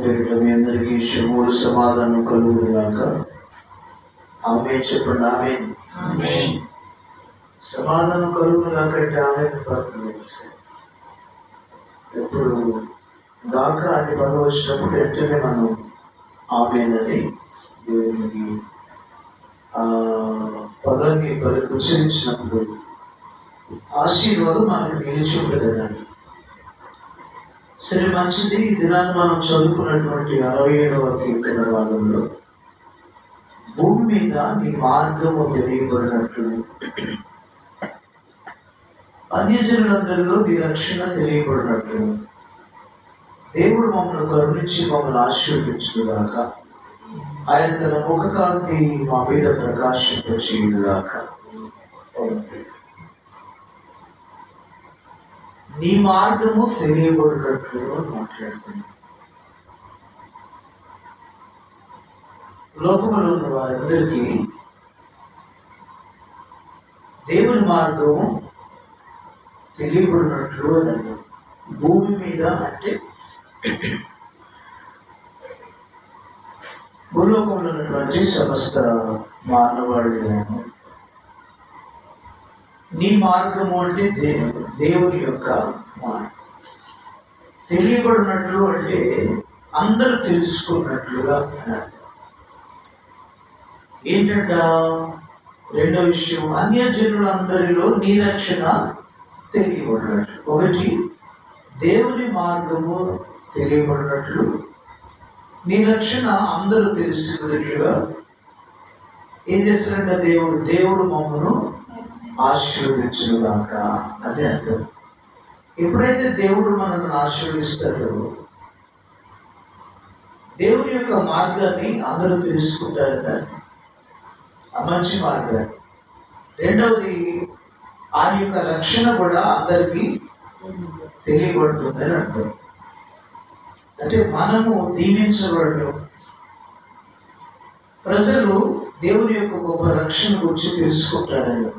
పేరిట మీ అందరికీ శుభములు సమాధానం కలుగునుగాక. ఆమేన్ చెప్పండి. ఆమేన్. సమాధానం కలుగునుగాక అంటే ఆమేన్ ప్రార్థన చేశారు. ఎప్పుడు దాకా అని పదవి వచ్చినప్పుడు వెంటనే మనం ఆమేన్ అని దేవునికి పదాన్ని ఉచ్చరించినప్పుడు ఆశీర్వాదం మనకు నిలిచి ఉంటుందండి. సరే, మంచిది. ఈ దినాన్ని మనం చదువుకున్నటువంటి 67వ కీర్తన భాగంలో భూమి మీద నీ మార్గము తెలియబడినట్లు, అన్యజనులందరిలో నీ రక్షణ తెలియబడినట్లు దేవుడు మమ్మల్ని కరుణించి మమ్మల్ని ఆశీర్వదించుగాక. ఆయన తన ముఖ కాంతి మా మీద ప్రకాశింపచేయుగాక. నీ మార్గము తెలియబడినట్లు మాట్లాడుతుంది. లోకములో ఉన్న వారందరికీ దేవుని మార్గము తెలియబడినట్లు అని భూమి మీద అంటే భూలోకంలో ఉన్నటువంటి సమస్త మానవాళి నీ మార్గము అంటే దేవుని యొక్క మార్గం తెలియబడినట్లు అంటే అందరూ తెలుసుకున్నట్లుగా ఏంటంట. రెండో విషయం, అన్యజనులందరిలో నీ రక్షణ తెలియబడినట్లు. ఒకటి, దేవుని మార్గము తెలియబడినట్లు, నీ రక్షణ అందరూ తెలుసుకున్నట్లుగా ఏం చేస్తారంట దేవుడు మమ్మను ఆశీర్వదించుగాక. అదే అర్థం. ఎప్పుడైతే దేవుడు మనల్ని ఆశీర్వదిస్తాడో దేవుని యొక్క మార్గాన్ని అందరూ తెలుసుకుంటారట, ఆ మంచి మార్గాన్ని. రెండవది, ఆయన యొక్క రక్షణ కూడా అందరికీ తెలియబడుతుందని అర్థం. అంటే మనము దీవించబడడం, ప్రజలు దేవుని యొక్క గొప్ప రక్షణ గురించి తెలుసుకుంటారని.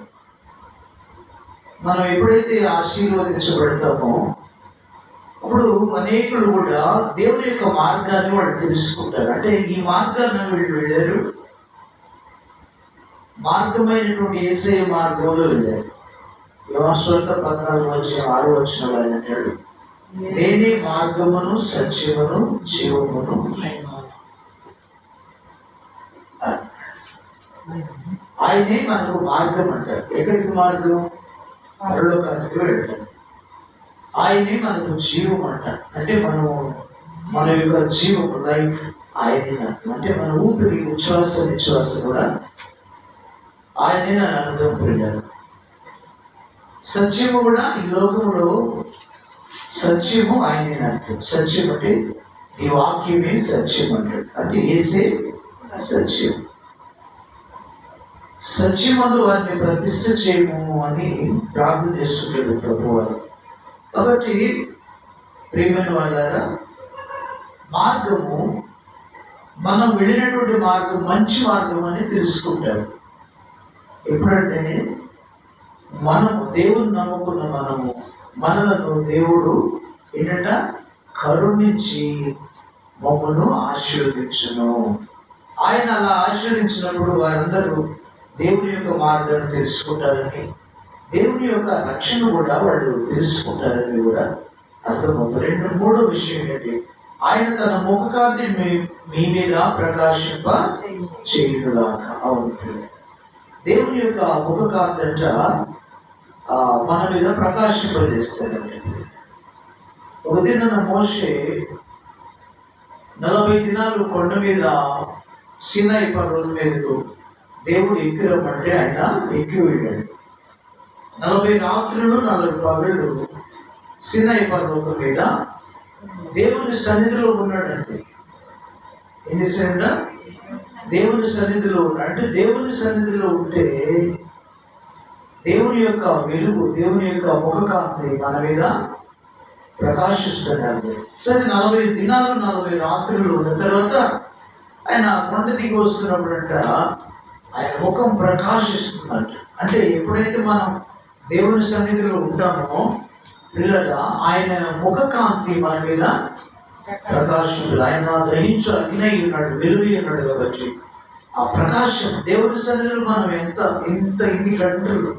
మనం ఎప్పుడైతే ఆశీర్వదించబడతామో అప్పుడు అనేకులు కూడా దేవుని యొక్క మార్గాన్ని వాళ్ళు తెలుసుకుంటారు. అంటే ఈ మార్గాన్ని వీళ్ళు వెళ్ళారు, మార్గమైనటువంటి యేసయ్య మార్గంలో వెళ్ళారు. యోహాను 14:6 ఆయన అంటాడు, నేనే మార్గమును సత్యమును జీవమును. ఆయనే మనకు మార్గం అంటారు. ఎక్కడికి మార్గం? పరలోకానికి వెళ్తారు. ఆయనే మనకు జీవం అంటారు. అంటే మన యొక్క జీవం, లైఫ్ ఆయనే అర్థం. అంటే మన ఊపిరి, నిశ్వాస కూడా ఆయనే నన్ను అర్థం వెళ్ళారు. సత్యము కూడా ఈ లోకంలో సత్యము ఆయనే అర్థం. సత్యం అంటే ఈ వాక్యమే సత్యం అంటాడు. అంటే యేసే సత్యం. సత్యమందు వారిని ప్రతిష్ఠ చేయము అని ప్రార్థన చేస్తుంటాడు ప్రభువారు. కాబట్టి ప్రియమైన వాళ్ళారా, మార్గము, మనం వెళ్ళినటువంటి మార్గం మంచి మార్గం అని తెలుసుకుంటారు. ఎప్పుడంటే మనము దేవుని నమ్ముకున్న మనలను దేవుడు ఏంటంట కరుణించి మమ్మను ఆశీర్వదించును. ఆయన అలా ఆశీర్వదించినప్పుడు వారందరూ దేవుని యొక్క మార్గాన్ని తెలుసుకుంటారని, దేవుని యొక్క రక్షణ కూడా వాళ్ళు తెలుసుకుంటారని కూడా అర్థమవుతుంది. మూడో విషయం ఏంటి? ఆయన తన ముఖకాంతి మీ మీద ప్రకాశింప చేయుగాక. అవును, దేవుని యొక్క ముఖకాంతి అంట మన మీద ప్రకాశింపజేస్తాడండి. ఒక దిన మోషే 40 దినాలు కొండ మీద సీనాయి పర్వతం మీదకు దేవుడు ఎక్కి రమ్మంటే ఆయన ఎక్కి వెళ్ళాడు. 40 రాత్రులు 40 పగళ్ళు సీనాయి పర్వతం మీద దేవుని సన్నిధిలో ఉన్నాడంటే ఏం చేశాడంట? దేవుని సన్నిధిలో ఉన్నాడు. అంటే దేవుని సన్నిధిలో ఉంటే దేవుని యొక్క వెలుగు, దేవుని యొక్క ముఖకాంతి మన మీద ప్రకాశిస్తున్నాడు. సరే, 40 దినాలు 40 రాత్రులు ఉన్న తర్వాత ఆయన కొండ దిగి వస్తున్నప్పుడంట ఆయన ముఖం ప్రకాశిస్తుందంట. అంటే ఎప్పుడైతే మనం దేవుని సన్నిధిలో ఉంటామో పిల్లల ఆయన ముఖకాంతి మన మీద ప్రకాశించుడు. ఆయన గ్రహించు అగ్ని ఉన్నాడు, వెలుగు ఉన్నాడు. కాబట్టి ఆ ప్రకాశం దేవుని సన్నిధిలో మనం ఇన్ని గంటలు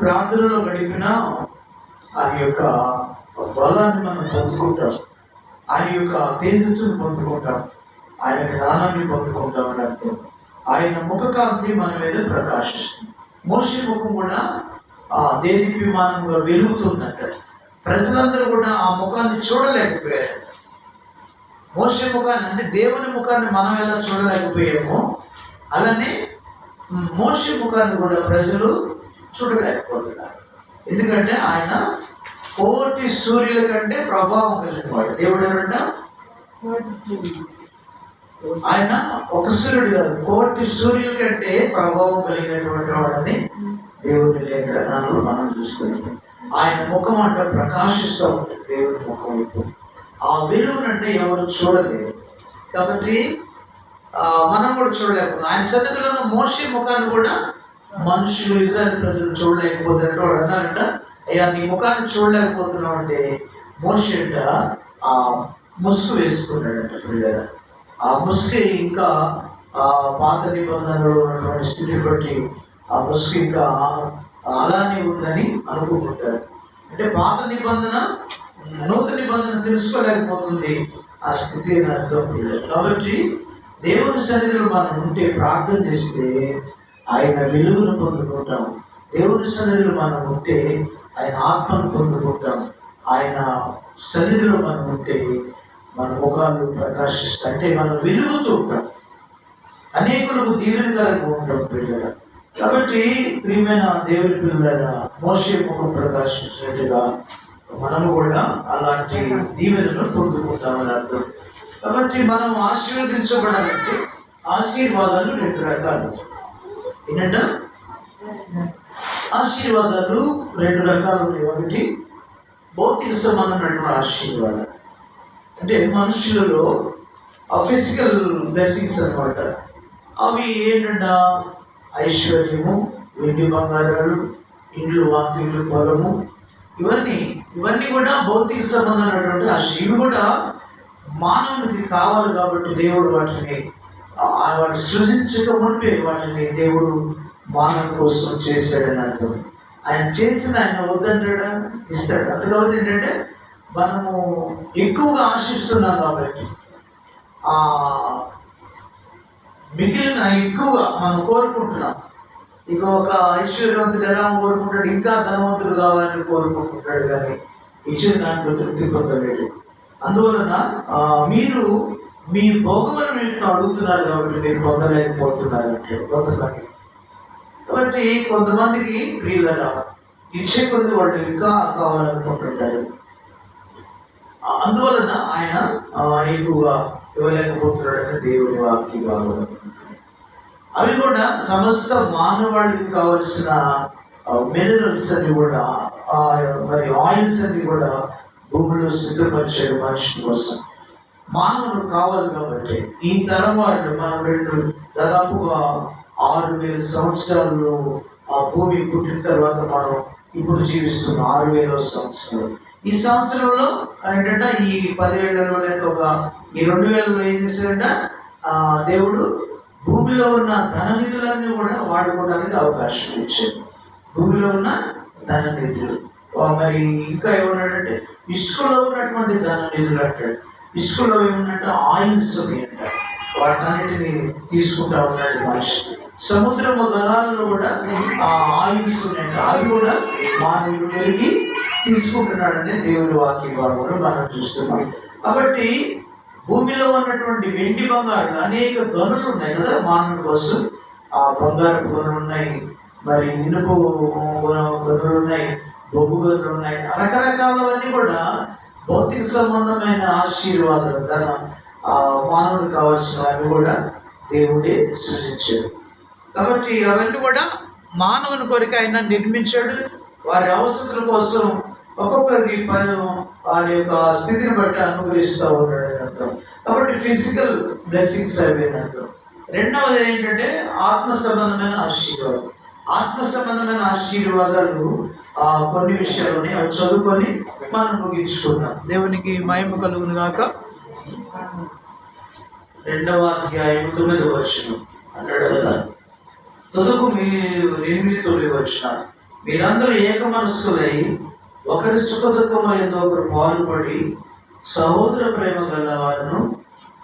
ప్రార్థనలో గడిపినా ఆయన యొక్క బలాన్ని మనం పొందుకుంటాం, ఆయన యొక్క తేజస్సును పొందుకుంటాం, ఆయన జ్ఞానాన్ని పొందుకుంటాం అని అర్థం. ఆయన ముఖకాంతి మన మీద ప్రకాశిస్తుంది. మోషే ముఖం కూడా దేదీప్యమానంగా వెలుగుతుందంట. ప్రజలందరూ కూడా ఆ ముఖాన్ని చూడలేకపోయారు. మోషే ముఖాన్ని, అంటే దేవుని ముఖాన్ని మనం ఎలా చూడలేకపోయామో అలానే మోషే ముఖాన్ని కూడా ప్రజలు చూడలేకపోతున్నారు. ఎందుకంటే ఆయన కోటి సూర్యుల కంటే ప్రభావం కలిగిన వాడు. దేవుడు ఎవరంట? ఆయన ఒక సూర్యుడు కాదు, కోటి సూర్యుల కంటే ప్రభావం కలిగినటువంటి వాడని దేవుని లేఖనాలను మనం చూసుకుంటాం. ఆయన ముఖం అంటే ప్రకాశిస్తూ ఉంటుంది. దేవుని ముఖం వైపు ఆ వెలుగునంటే ఎవరు చూడలేరు. కాబట్టి మనం కూడా చూడలేకపోతున్నాం. ఆయన సన్నిధిలో మోషే ముఖాన్ని కూడా మనుషులు, ఇజ్రాయెల్ ప్రజలు చూడలేకపోతున్నట్టు వాడు అన్నారంట, అయ్యా నీ ముఖాన్ని చూడలేకపోతున్నావు అంటే మోషే అంట ఆ ముసుగు వేసుకున్నాడంట. పిల్లల ఆ ముసుగు ఇంకా పాత నిబంధనలో ఉన్నటువంటి స్థితి బట్టి ఆ ముసుగు ఇంకా అలానే ఉందని అనుకుంటుంటారు. అంటే పాత నిబంధన నూతన నిబంధన తెలుసుకోలేకపోతుంది ఆ స్థితి అని అర్థం. కాబట్టి దేవుని సన్నిధిలో మనం ఉంటే, ప్రార్థన చేస్తే ఆయన వెలుగును పొందుకుంటాం. దేవుని సన్నిధిలో మనం ఉంటే ఆయన ఆత్మను పొందుకుంటాం. ఆయన సన్నిధిలో మనం ఉంటే మన ముఖాలు ప్రకాశిస్తాయి. అంటే మనం వెలుగుతూ ఉంటాం, అనేకులకు దీవెనకరంగా ఉంటాం పిల్లలు. కాబట్టి ప్రియమైన దేవుని పిల్లల మోషే ముఖం ప్రకాశించినట్టుగా మనము కూడా అలాంటి దీవెనను పొందుకుంటామని అర్థం. కాబట్టి మనం ఆశీర్వదించబడాలంటే ఆశీర్వాదాలు 2 రకాలు. ఏంటంటే ఆశీర్వాదాలు 2 రకాలు ఉన్నాయి. ఒకటి భౌతిక సంబంధమైనటువంటి ఆశీర్వాదాలు, అంటే మనుషులలో ఫిజికల్ బ్లెస్సింగ్స్ అన్నమాట. అవి ఏంటంటే ఐశ్వర్యము, వెండి బంగారాలు, ఇండ్లు, వాకిళ్ళు, పొలము, ఇవన్నీ కూడా భౌతిక సంబంధమైనటువంటి ఆశ. ఇవి కూడా మానవునికి కావాలి. కాబట్టి దేవుడు వాటిని సృజించడం ఉంటే వాటిని దేవుడు మానవుని కోసం చేశాడని అర్థం. ఆయన చేసిన ఆయన వద్దంటాడా, ఇస్తాడు. అంత కాబట్టి ఏంటంటే మనము ఎక్కువగా ఆశిస్తున్నాం కాబట్టి మిగిలిన ఎక్కువగా మనం కోరుకుంటున్నాం. ఇక ఒక ఐశ్వర్యవంతుడు ఎలా కోరుకుంటాడు, ఇంకా ధనవంతుడు కావాలని కోరుకుంటుంటాడు, కానీ ఇచ్చిన దాంట్లో తృప్తి పొందలేడు. అందువలన మీరు మీ భోగములను మీరు అడుగుతున్నారు కాబట్టి మీరు పొందలేకపోతున్నారు అంటే కొంతమంది. కాబట్టి కొంతమందికి ప్రియులరా ఇచ్చే కొద్ది వాళ్ళు ఇంకా కావాలనుకుంటుంటారు. అందువలన ఆయన ఎక్కువగా ఇవ్వలేకపోతున్నాడని దేవుని వాక్య భాగం. అవి కూడా సమస్త మానవాళికి కావలసిన మినరల్స్ అన్ని కూడా, మరి ఆయిల్స్ అన్ని కూడా భూమిలో సిద్ధపరిచాడు మనిషి కోసం. మానవులు కావాలి కాబట్టి ఈ తరం వాళ్ళు మనం దాదాపుగా 6,000 సంవత్సరాలు ఆ భూమి పుట్టిన తర్వాత మనం ఇప్పుడు జీవిస్తున్నాం 6,000వ సంవత్సరాలు. ఈ సంవత్సరంలో ఏంటంటే ఈ 10 ఏళ్లలో లేక ఈ 2000లో ఏం చేశాడంట, దేవుడు భూమిలో ఉన్న ధన నిధులన్నీ కూడా వాడుకోవడానికి అవకాశం ఇచ్చాడు. భూమిలో ఉన్న ధన నిధులు, మరి ఇంకా ఏమన్నాడంటే ఇసుకలో ఉన్నటువంటి ధన నిధులు అంటాడు. ఇసుకలో ఏమన్నంటే ఆయిల్స్ ఉన్నాయంట, వాటన్నిటిని తీసుకుంటా ఉన్నాడు మనిషి. సముద్రము గలాలలో కూడా ఆ ఆయిల్స్ ఉన్నాయంట, అవి కూడా మానవుడు పెరిగి తీసుకుంటున్నాడని దేవుని వాక్య భాగంలో మనం చూస్తున్నాం. కాబట్టి భూమిలో ఉన్నటువంటి వెండి బంగారు అనేక గనులు ఉన్నాయి కదా మానవుడి కోసం. ఆ బంగారు గనులు ఉన్నాయి, మరి ఇనుపు గనులు ఉన్నాయి, బొగ్గు గనులు ఉన్నాయి, రకరకాలవన్నీ కూడా భౌతిక సంబంధమైన ఆశీర్వాదాలు. తన మానవుడికి కావాల్సినవన్నీ కూడా దేవుడే సృజించాడు. కాబట్టి అవన్నీ కూడా మానవుని కొరకు ఆయన నిర్మించాడు. వారి అవసరాల కోసం ఒక్కొక్కరికి వారి యొక్క స్థితిని బట్టి అనుగ్రహిస్తూ ఉన్నాడని అర్థం. కాబట్టి ఫిజికల్ బ్లెస్సింగ్స్ అవి అర్థం. రెండవది ఏంటంటే ఆత్మ సంబంధమైన ఆశీర్వాదం. ఆత్మ సంబంధమైన ఆశీర్వాదాలు కొన్ని విషయాలని అవి చదువుకొని మనం ముగించుకుందాం. దేవునికి మహిమ కలుగును గాక. 2వ అధ్యాయం 9వ వచనం అన్నాడు కదా, తుదకు మీరు 8-9 వచనాలు, మీరందరూ ఏక మనస్కులై ఒకరి సుఖ దుఃఖములందు ఒకరు పాల్పడి సహోదర ప్రేమ గలవారును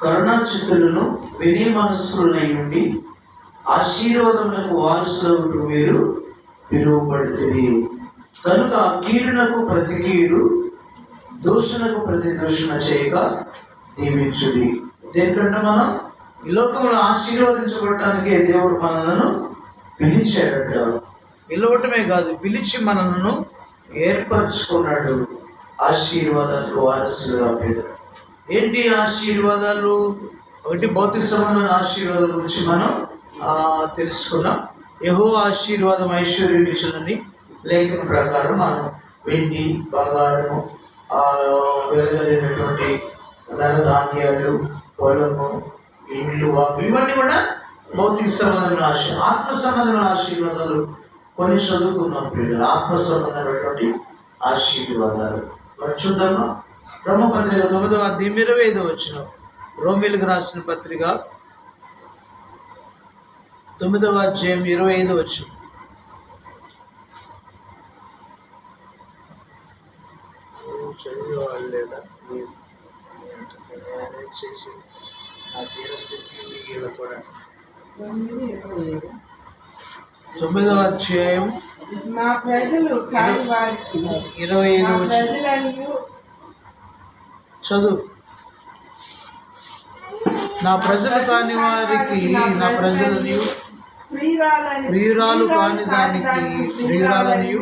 కరుణా చిత్తులను వినయ మనస్కులై ఉండి ఆశీర్వాదములకు వారసులకు మీరు పిలువబడుతుంది. కనుక కీడునకు ప్రతి కీడు, దూషణకు ప్రతి దూషణ చేయక దీవించుడి. దేనికంటే మనం ఈ లోకంలో ఆశీర్వదించబడటానికి దేవుడు మనలను పిలిచాడట. పిలవటమే కాదు, పిలిచి మనలను ఏర్పరచుకున్నాడు ఆశీర్వాదాలకు వారసులుగా. ఏంటి ఆశీర్వాదాలు? ఒకటి, భౌతిక సంబంధమైన ఆశీర్వాదాల గురించి మనం తెలుసుకున్నాం. యెహోవా ఆశీర్వాదం ఐశ్వర్యం ఇచ్చునని లేఖన ప్రకారం మనం వెండి, బంగారము, వెలగలేనటువంటి ధనధాన్యాలు, పొలము, ఇల్లు, ఇవన్నీ కూడా భౌతిక సంబంధమైన ఆత్మ సంబంధమైన ఆశీర్వాదాలు కొన్ని చదువుకున్నాం పిల్లలు. ఆత్మ సంబంధమైనటువంటి ఆశీర్వాదాలు మరి చూద్దామా? బ్రహ్మపత్రిక 9వ అధ్యాయం 25వ వచనం, రోమీయులకు రాసిన పత్రిక 9వ అధ్యాయం 25వ వచనం. చదివేవాళ్ళు లేదా చేసి ఆ తీరస్థితి కూడా 9వ అధ్యాయం నా ప్రజలు కాని వారికి 25 చదువు. నా ప్రజలు కాని వారికి నా ప్రజలని ప్రియురాలు కాని దానికి ప్రియురాలని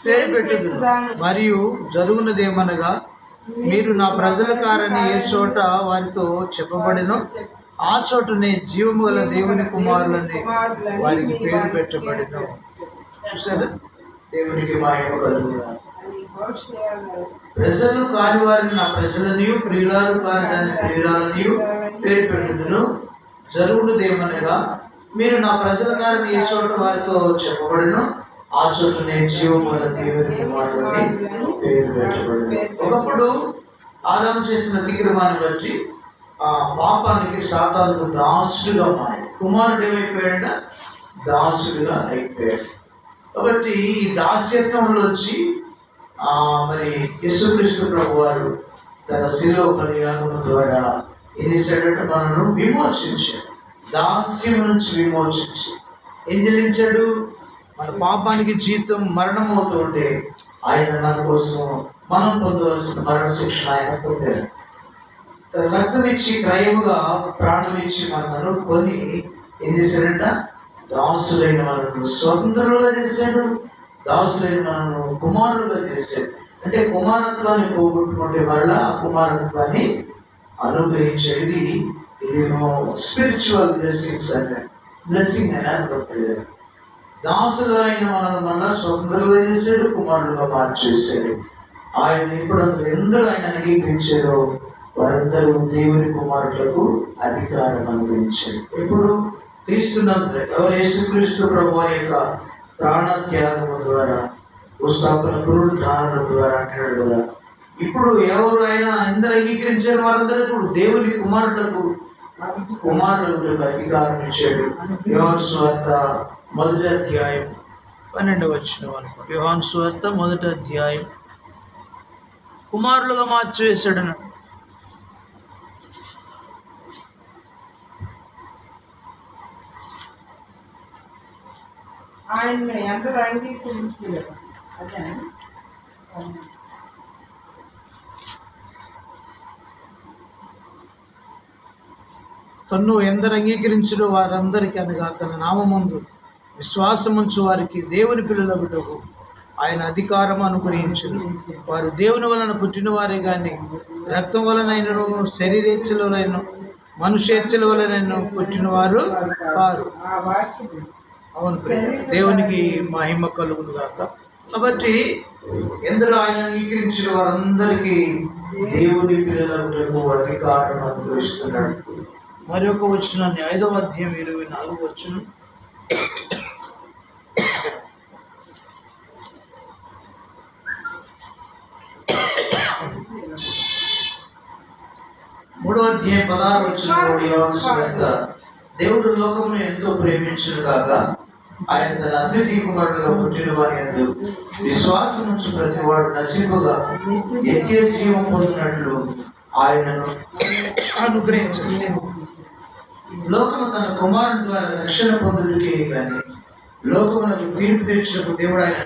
పేరు పెట్టుదురు. మరియు జరుగునదేమనగా, మీరు నా ప్రజల కారని ఏ చోట వారితో చెప్పబడినో ఆ చోటనే జీవము గల దేవుని కుమారులని వారికి పేరు పెట్టబడిన. చూసారా? దేవునికి మహిమ కలుగుగా. ప్రజలు కాని వారిని నా ప్రజలని, ప్రియురాలు కాని దాని ప్రియురాలని పేరు పెట్టుదును. జరుగునదేమనగా, మీరు నా ప్రజల కారని ఏ చోట వారితో చెప్పబడినో ఆ చోటనే జీవము గల దేవుని కుమారులని పేరు పెట్టబడింది. ఒకప్పుడు ఆదాము చేసిన అతిక్రమాన్ని బట్టి ఆ పాపానికి సాతానుకు దాసుడిగా మారాడు. కుమారుడు ఏమైపోయాడ? దాసుడిగా అయిపోయాడు. కాబట్టి ఈ దాస్యత్వంలోంచి మరి యేసుక్రీస్తు ప్రభువారు తన శిలువ బలియాగం ద్వారా ఏం చేశాడంటే మనను విమోచించాడు. దాస్యం నుంచి విమోచించి ఏం చెల్లించాడు? మన పాపానికి జీతం మరణం అవుతుంటే ఆయన మన కోసం మనం పొందవలసిన మరణ శిక్షణ ఆయన పొందాడు. తన రక్తం ఇచ్చి క్రయముగా ప్రాణం ఇచ్చి మనను కొని ఏం చేశాడంట? దాసులైన మనను స్వతంత్రులుగా చేశాడు. దాసులైన మనను కుమారులుగా చేశాడు. అంటే కుమారత్వాన్ని పోగొట్టుకుంటే వల్ల ఆ కుమారత్వాన్ని అనుగ్రహించేది. ఇది స్పిరిచువల్ బ్లెస్సింగ్స్ అంటే బ్లెస్సింగ్ అని అనుకుంటాడు. దాసులు అయిన మనల్ని మళ్ళా స్వతంత్రులుగా చేశాడు, కుమారులుగా మార్చేశాడు. ఆయన ఇప్పుడు ఎందరూ ఆయన అంగీకరించారో వారందరూ దేవుని కుమారులకు అధికారం అనుగ్రహించాడు. ఇప్పుడు క్రీస్తునందు ఎవరు? యేసుక్రీస్తు ప్రభు యొక్క ప్రాణత్యాగము ద్వారా, పుస్తకం పునరుద్ధారణ ద్వారా అంటాడు కదా. ఇప్పుడు ఎవరు ఆయన అందరూ అంగీకరించారు వారందరూ ఇప్పుడు దేవుని కుమారులకు అధికారం ఇచ్చాడు. యోహాను సువార్త 1వ అధ్యాయం 12వ వచనం అనుకో. యోహాను సువార్త 1వ అధ్యాయం కుమారులుగా మార్చివేశాడు. ఆయన అందరూ అంగీకరించారు. అదే తన్ను ఎందరు అంగీకరించడో వారందరికీ అనగా తన నామమందు విశ్వాసముంచు వారికి దేవుని పిల్లలగుటకు ఆయన అధికారం అనుగ్రహించును. వారు దేవుని వలన పుట్టిన వారే కానీ రక్తం వలనైనను శరీరేచ్ఛలైన మనుషేచ్ఛల వలనైనా పుట్టినవారు కారు. అవును, దేవునికి మహిమ కలుగును గాక. కాబట్టి ఎందరో ఆయన అంగీకరించిన వారందరికీ దేవుని పిల్లలకు అధికారం అనుగ్రహిస్తున్నాడు. మరి ఒక వచనాన్ని 5వ అధ్యాయం 24వ వచనం. 3:16 దేవుడు లోకమును ఎంతో ప్రేమించును కాక ఆయన తన అద్వితీయ కుమారుడుగా పుట్టిన వారి యందు విశ్వాసం నుంచి ప్రతి వాడు నశింపుగా నిత్య జీవం పొందినట్లు ఆయనను అనుగ్రహించలేదు. లోకము తన కుమారుని ద్వారా రక్షణ పొందుడికే కానీ లోకమునకు తీర్పు తీర్చినప్పుడు దేవుడు ఆయన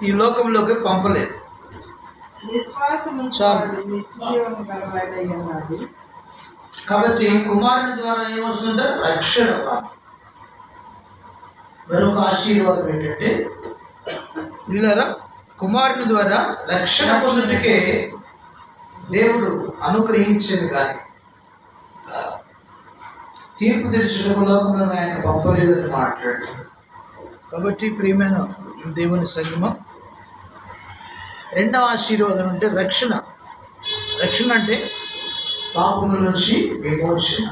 ఈ లోకంలోకి పంపలేదు. కాబట్టి కుమారుని ద్వారా ఏమొస్తుందంటే రక్షణ. మరొక ఆశీర్వాదం ఏంటంటే వీళ్ళరా కుమారుని ద్వారా రక్షణ పొందుటకే దేవుడు అనుగ్రహించింది కానీ తీర్పు తెచ్చిన లోకంలో ఆయన పంపలేదని మాట్లాడుతుంది. కాబట్టి ప్రియమైన దేవుని సంగమం, రెండవ ఆశీర్వాదం అంటే రక్షణ. రక్షణ అంటే పాపముల నుంచి విమోచన.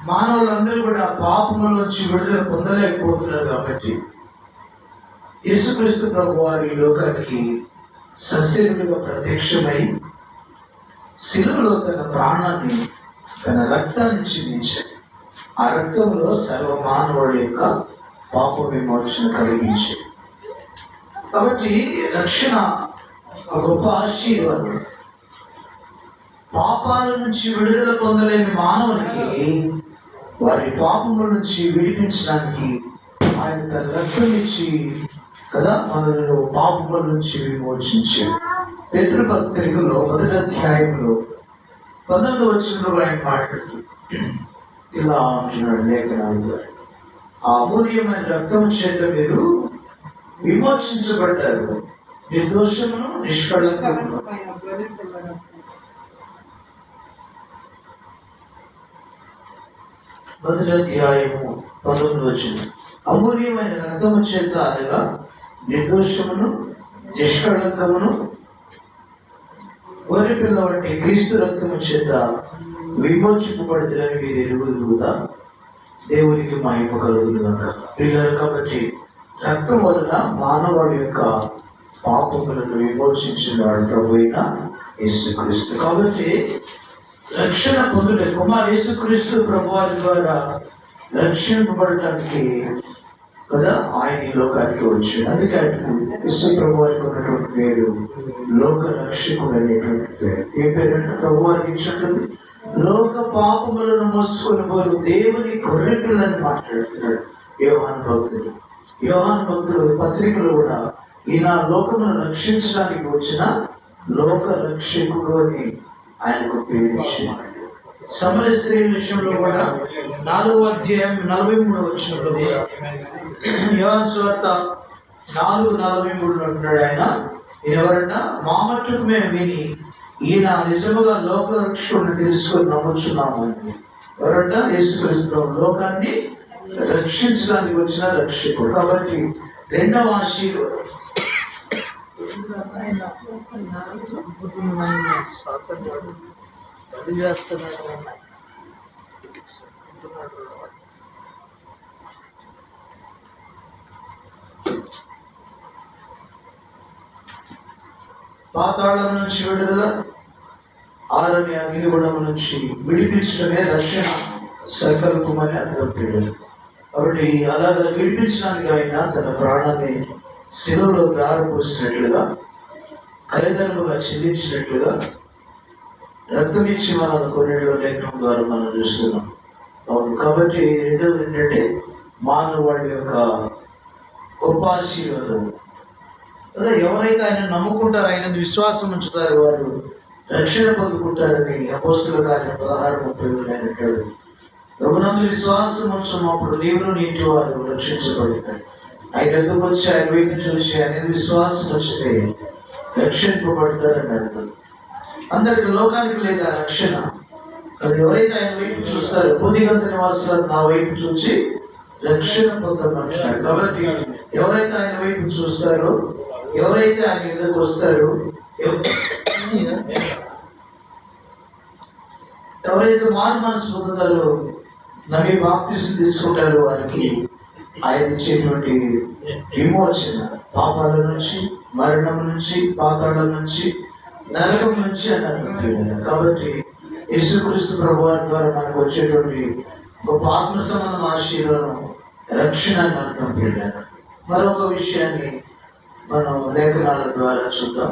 మానవులందరూ కూడా పాపముల నుంచి విడుదల పొందలేకపోతున్నారు. కాబట్టి యేసుక్రీస్తు ప్రభు వారి లోకానికి సశరీరుగా ప్రత్యక్షమై శిలువలో తన ప్రాణాన్ని తన రక్తాన్ని చిందించాడు. ఆ రక్తంలో సర్వ మానవుడి యొక్క పాప విమోచన కలిగించాడు. కాబట్టి రక్షణ ఒక గొప్ప ఆశీర్వాదం. పాపాల నుంచి విడుదల పొందలేని మానవునికి వారి పాపముల నుంచి విడిపించడానికి ఆయన తన రక్తం ఇచ్చి కదా మనలో పాపముల నుంచి విమోచించాడు. పితృపత్రికలో 1వ అధ్యాయంలో 19వ వచనంలో ఆయన మాట్లాడుతూ ఇలా అంటున్నాడు లేఖనాలు, ఆ అమూల్యమైన రక్తం చేత మీరు విమోచించబడ్డారు, నిర్దోషమును నిష్కళంకమును. 1వ అధ్యాయము 19వ వచనం, అమూల్యమైన రక్తము చేత అనగా నిర్దోషమును నిష్కళంకమును గొర్రెపిల్ల వంటి క్రీస్తు రక్తము చేత విమోచింపబడుతుందని మీరు ఎరుగుదుగా, దేవునికి మహిమ కలుగునుగాక. పిల్లలు కాబట్టి రక్తం వలన మానవుడి యొక్క పాపములను విమోచించిన వాడు ప్రభు అయిన యేసుక్రీస్తు. కాబట్టి రక్షణ పొందుట కుమార్ యేసుక్రీస్తు ప్రభు వారి ద్వారా రక్షింపబడటానికి కదా ఆయన ఈ లోకానికి వచ్చాడు. అందుకే యేసు ప్రభు వారికి ఉన్నటువంటి పేరు లోక రక్షకుడు అనేటువంటి పేరు. ఏ పేరు అంటే ప్రభు వారికి ఇచ్చినటువంటి లోక పాపములను మోసుకొని పోరు దేవుని గొర్రెపిల్లని మాట్లాడుతున్నాడు యోహాను భక్తుడు. యోహాను భక్తుడు పత్రికలు కూడా ఈయన లోకమును రక్షించడానికి వచ్చిన లోక రక్షకుడు అని ఆయనకు పేరు ఇచ్చాడు. సమరయ స్త్రీల విషయంలో కూడా 4వ అధ్యాయం 43వ వచనంలో కూడా యోహాను సువార్త 4:43 అంటున్నాడు ఆయన, ఈయన ఎవరన్నా మా మట్టుకు మేము విని ఈయన నిజముగా లోక రక్షకుడిని తెలుసుకొని నమ్ముచున్నాము అని. ఎవరంట? యేసుక్రీస్తు లోకాన్ని రక్షించడానికి వచ్చిన రక్షకుడు. కాబట్టి రెండవ ఆశీర్వాదం పాతాళం నుంచి విడుదల, ఆరని అగ్నిగుణం నుంచి విడిపించడమే రక్షణ సంకల్పమని అర్థం. కాబట్టి అలాగ విడిపించడానికి ఆయన తన ప్రాణాన్ని శిలువలో దారిపోసినట్లుగా ఖరీదముగా చెల్లించినట్లుగా రక్తం ఇచ్చి మనం కొన్నిలో లేఖనం ద్వారా మనం చూస్తున్నాం. అవును. కాబట్టి రెండవది ఏంటంటే మానవాడి యొక్క గొప్ప ఆశీర్వాదం. అదే ఎవరైతే ఆయన నమ్ముకుంటారో, ఆయన విశ్వాసం ఉంచుతారో వారు రక్షణ పొందుకుంటారని అపోస్తుల కార్యం 16:30 ఆయన అంటాడు. ప్రభునందు విశ్వాసం ఉంచున్నప్పుడు దేవుని నీటి వారు రక్షించబడతారు. ఆయన ఎందుకు వచ్చి ఆయన వైపు చూసి ఆయన విశ్వాసం వచ్చితే రక్షింపబడతారని అర్థం. అందరికి లోకానికి లేదా రక్షణ. అది ఎవరైతే ఆయన వైపు చూస్తారో, బుద్ధిగంత నివాసులు నా వైపు చూసి రక్షణ పొందమంటున్నాడు. కాబట్టి ఎవరైతే ఆయన వైపు చూస్తారో, ఎవరైతే ఆయన ఎదురుకు వస్తారో, ఎవరైతే మారు మనసు పొందుతారో, నమ్మి బాప్తిసం తీసుకుంటారో వారికి ఆయన ఇచ్చేటువంటి విమోచన పాపాల నుంచి, మరణం నుంచి, పాతాళం నుంచి నరకం నుంచి అన్నారు. కాబట్టి యేసుక్రీస్తు ప్రభువారి ద్వారా మనకు వచ్చేటువంటి గొప్ప ఆత్మ సంబంధం ఆశీర్వాదం రక్షణ అని అర్థం పెట్టారు. మరొక విషయాన్ని మనం లేఖనాల ద్వారా చూద్దాం.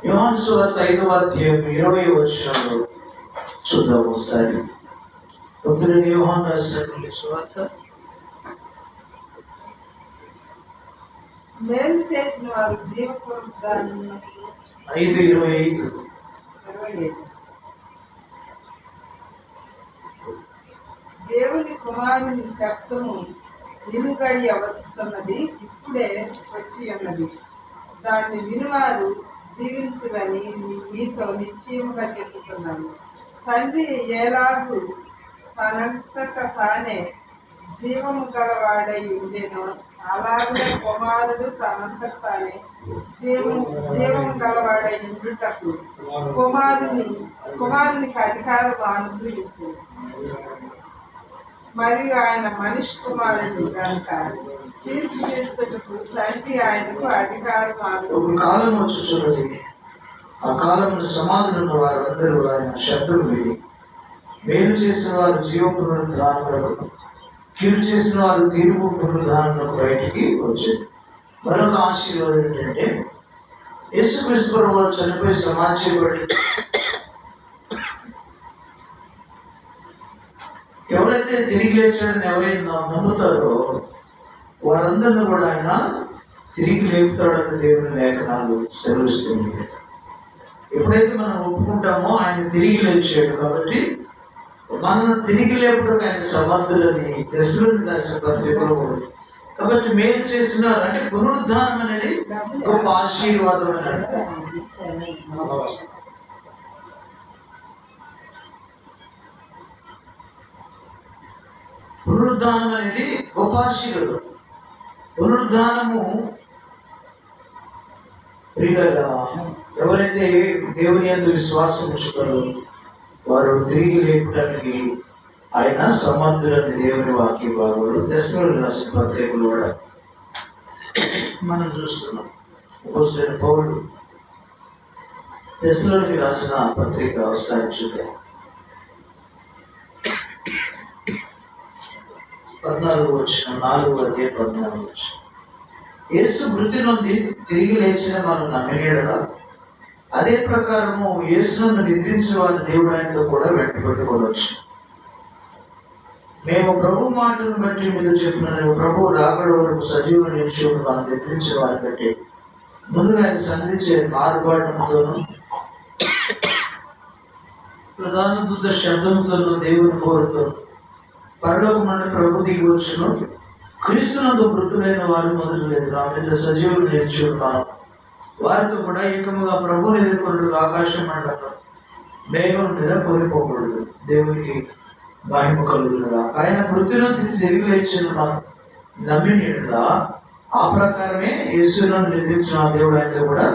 యోహాను సువార్త 5వ అధ్యాయం 20వ వచనంలో చూద్దాం ఒకసారి. భక్తుడైన యోహాను రాసినటువంటి సువార్త మేలు చేసిన వారు జీవ పునరుద్ధానమునకు 5:25. దేవుని కుమారుని శబ్దము వినుగడి వచ్చుతున్నది, ఇప్పుడే వచ్చి ఉన్నది. దాన్ని వినువారు జీవించువని మీతో నిశ్చయముగా చెప్పుతున్నాను. తండ్రి ఎలాగూ తనంతట తానే జీవము గలవాడై ఉండేనో, అలాగే కుమారుడు తనంతట తానే జీవము గలవాడై ఉండుటకు కుమారునికి అధికారం అనుగ్రహించింది. మరియు ఆయన మనిషి కుమారుడు కనుక తీర్పు తీర్చుటకు తండ్రి ఆయనకు అధికారం ఒక కాలం వచ్చి చూడండి, ఆ కాలంలో సమాధులు ఉన్న వారందరూ ఆయన శబ్దం విని మేలు చేసిన వారు జీవ పునరుద్ధానములకు, కీడు చేసిన వారు తీర్పు పునరుద్ధానములకు బయటికి వచ్చారు. మరొక ఆశీర్వాదం ఏంటంటే యేసుక్రీస్తు ప్రభువు చనిపోయి సమాధి చేయబడి ఎవరైతే తిరిగి లేచాడని ఎవరైనా నమ్ముతారో వారందరినీ కూడా ఆయన తిరిగి లేపుతాడని దేవుని లేఖనాలు సెలవిస్తుంది. ఎప్పుడైతే మనం ఒప్పుకుంటామో ఆయన తిరిగి లేచాడు కాబట్టి మనం తిరిగి లేపడం ఆయన సమర్థులని దశలోని రాసిన పత్రికలో ఉంది. కాబట్టి మేలు చేసిన అంటే పునరుద్ధానం అనేది గొప్ప ఆశీర్వాదం అని అంటారు. పునరుద్ధానం అనేది గొప్ప ఆశీర్వాదం. పునరుద్ధానము ఎవరైతే దేవుని యందు విశ్వాసం ఉంచుతారో వారు తిరిగి లేపడానికి ఆయన సమర్థులని దేవుని వాక్య భాగంలో దశలోని రాసిన పత్రికలు కూడా మనం చూస్తున్నాం. అపోస్తలుడైన పౌలు దశలోనికి రాసిన పత్రిక ఒకసారి చూద్దాం. 14వ వచనం, 4వ అధ్యాయం 14వ వచనం. యేసు మృతి నుండి తిరిగి లేచిన మనం నమ్మినేడగా అదే ప్రకారము యేసును నిద్రించిన వారి దేవుడు ఆయనతో కూడా వెంటబెట్టుకోవచ్చు. మేము ప్రభు మాటలను బట్టి మీరు చెప్పిన ప్రభు రాకడ వరకు సజీవులు నిలిచేవాడు మనం నిద్రించిన వారిని బట్టి ముందుగా ఆయన సంధించే మార్పాటంతోనూ ప్రధాన దూత శబ్దంతోనూ దేవుని కోరుతూ పరలోకం నుండి ప్రభు దిగి వచ్చును. క్రీస్తునందు మృతులైన వారు మొదలు లేదు నా మీద సజీవులు నిలిచేవాడు వారితో కూడా ఏకముగా ప్రభువుని ఎదుర్కొంటూ ఆకాశం మండలం మేఘం మీద కోల్పోకూడదు. దేవునికి మహిమ కలుగునుగా. ఆయన మృతిలో తిరిగి లేచిన నమ్మినగా ఆ ప్రకారమే యేసును నిద్రించిన దేవుడు ఆయనతో కూడా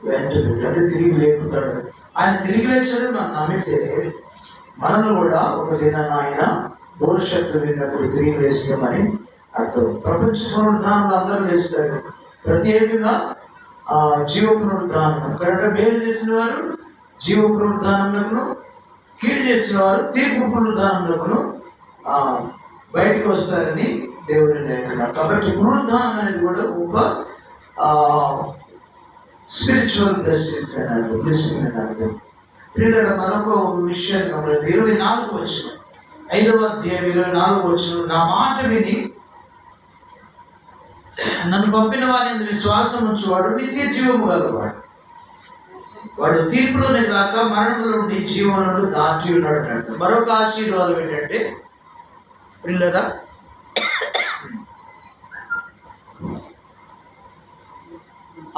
వెంటనే అంటే తిరిగి లేపుతాడు. ఆయన తిరిగి లేచాడు మనం నమ్మితే మనల్ని కూడా ఒక దినాన్ని ఆయన భవిష్యత్తు విన్నప్పుడు తిరిగి లేస్తామని అర్థం. ప్రపంచ పునరుద్ధానంలో అందరూ లేస్తారు. ప్రత్యేకంగా జీవ పునరుద్ధానం కనుక మేలు చేసిన వారు జీవ పునరుద్ధానంలో, కీడు చేసిన వారు తీర్పు పునరుద్ధానంలో బయటకు వస్తారని దేవుని లేఖనం. కాబట్టి పునరుద్ధానం అనేది కూడా ఒక స్పిరిచువల్ బ్లెస్సింగ్స్ అన్నారు, బ్లెస్సింగ్ అన్నారు. పిల్లల మరొక విషయాన్ని 24వ వచనం, 5వ అధ్యాయం 24వ వచనం. నా మాట విని నన్ను పంపిన వారిని విశ్వాసం ఉంచువాడు నిత్య జీవము గలవాడు. వాడు తీర్పులోనే కాక మరణంలో ఉండి జీవనంలో దాచి ఉన్నాడు అంట. మరొక ఆశీర్వాదం ఏంటంటే పిల్లరా,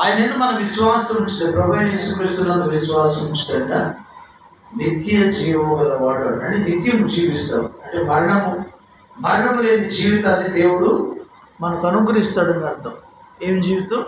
ఆయన మన విశ్వాసం ఉంచుతా ప్రభు యేసుక్రీస్తునందు విశ్వాసం ఉంచుట నిత్య జీవము గలవాడు అంటే నిత్యం జీవిస్తాం. అంటే మరణము లేని జీవితాన్ని దేవుడు మనకు అనుగ్రహిస్తాడని అర్థం. ఏం జీవితం?